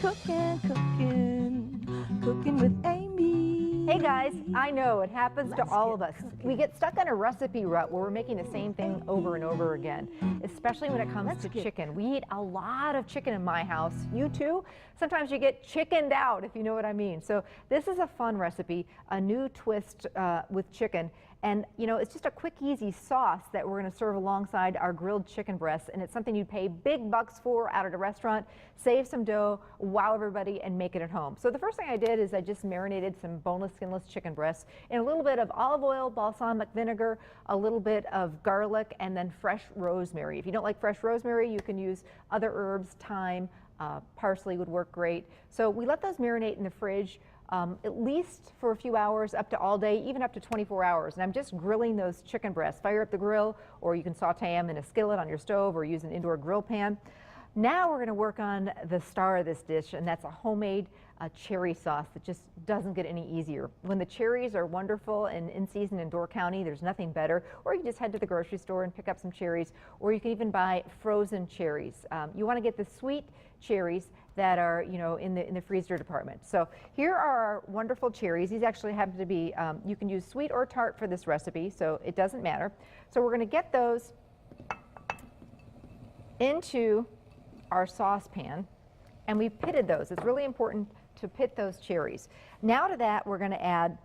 Cooking with Amy. Hey guys, I know it happens to all of us. We get stuck on a recipe rut where we're making the same thing over and over again, especially when it comes to chicken. We eat a lot of chicken in my house. You too? Sometimes you get chickened out, if you know what I mean. So this is a fun recipe, a new twist with chicken. And, you know, it's just a quick, easy sauce that we're going to serve alongside our grilled chicken breasts. And it's something you'd pay big bucks for out at a restaurant, save some dough, wow everybody, and make it at home. So the first thing I did is I just marinated some boneless, skinless chicken breasts in a little bit of olive oil, balsamic vinegar, a little bit of garlic, and then fresh rosemary. If you don't like fresh rosemary, you can use other herbs, thyme, parsley would work great. So we let those marinate in the fridge at least for a few hours, up to all day, even up to 24 hours. And I'm just grilling those chicken breasts. Fire up the grill, or you can saute them in a skillet on your stove or use an indoor grill pan. Now we're going to work on the star of this dish, and that's a homemade cherry sauce that just doesn't get any easier. When the cherries are wonderful and in season in Door County, there's nothing better. Or you can just head to the grocery store and pick up some cherries, or you can even buy frozen cherries. You want to get the sweet cherries that are, you know, in the freezer department. So here are our wonderful cherries. These actually happen to be, you can use sweet or tart for this recipe, so it doesn't matter. So we're going to get those into our saucepan, and we pitted those. It's really important to pit those cherries. Now to that, we're going to add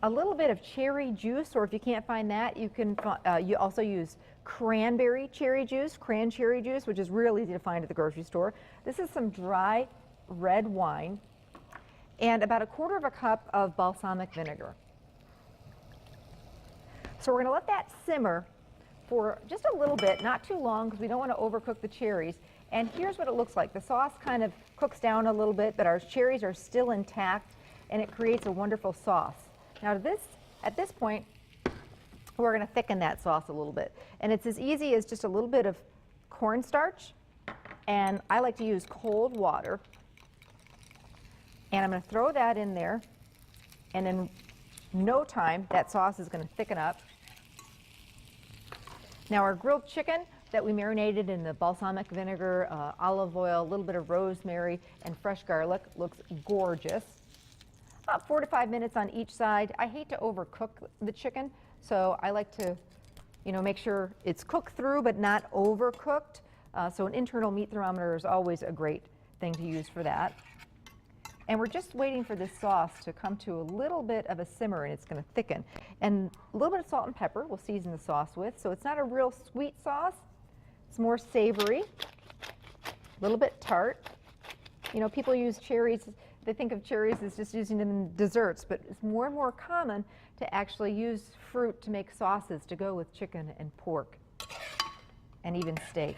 a little bit of cherry juice, or if you can't find that, you can you also use cranberry cherry juice, which is real easy to find at the grocery store. This is some dry red wine and about 1/4 cup of balsamic vinegar. So we're going to let that simmer for just a little bit, not too long, because we don't want to overcook the cherries. And here's what it looks like. The sauce kind of cooks down a little bit, but our cherries are still intact, and it creates a wonderful sauce. Now at this point, we're going to thicken that sauce a little bit. And it's as easy as just a little bit of cornstarch, and I like to use cold water. And I'm going to throw that in there, and in no time, that sauce is going to thicken up. Now our grilled chicken that we marinated in the balsamic vinegar, olive oil, a little bit of rosemary, and fresh garlic looks gorgeous. About 4 to 5 minutes on each side. I hate to overcook the chicken, so I like to, you know, make sure it's cooked through but not overcooked. So an internal meat thermometer is always a great thing to use for that. And we're just waiting for this sauce to come to a little bit of a simmer, and it's going to thicken. And a little bit of salt and pepper we'll season the sauce with. So it's not a real sweet sauce. It's more savory, a little bit tart. You know, people use cherries. They think of cherries as just using them in desserts, but it's more and more common to actually use fruit to make sauces to go with chicken and pork and even steak.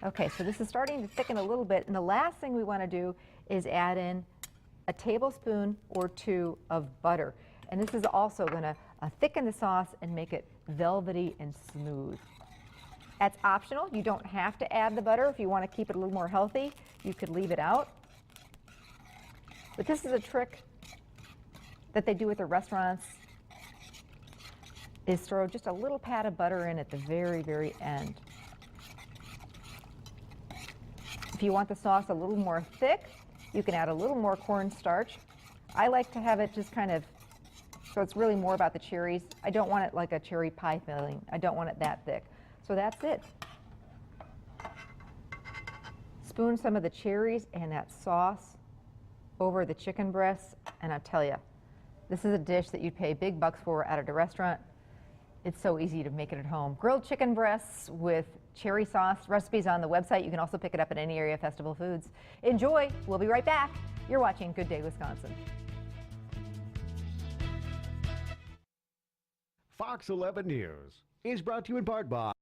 Okay, so this is starting to thicken a little bit, and the last thing we want to do is add in a tablespoon or 2 of butter. And this is also going to thicken the sauce and make it velvety and smooth. That's optional. You don't have to add the butter. If you want to keep it a little more healthy, you could leave it out. But this is a trick that they do at the restaurants, is throw just a little pat of butter in at the very, very end. If you want the sauce a little more thick, you can add a little more cornstarch. I like to have it just kind of, so it's really more about the cherries. I don't want it like a cherry pie filling. I don't want it that thick. So that's it. Spoon some of the cherries and that sauce over the chicken breasts, and I tell you, this is a dish that you'd pay big bucks for at a restaurant. It's so easy to make it at home. Grilled chicken breasts with cherry sauce. Recipes on the website. You can also pick it up at any area Festival Foods. Enjoy. We'll be right back. You're watching Good Day Wisconsin. Fox 11 News is brought to you in part by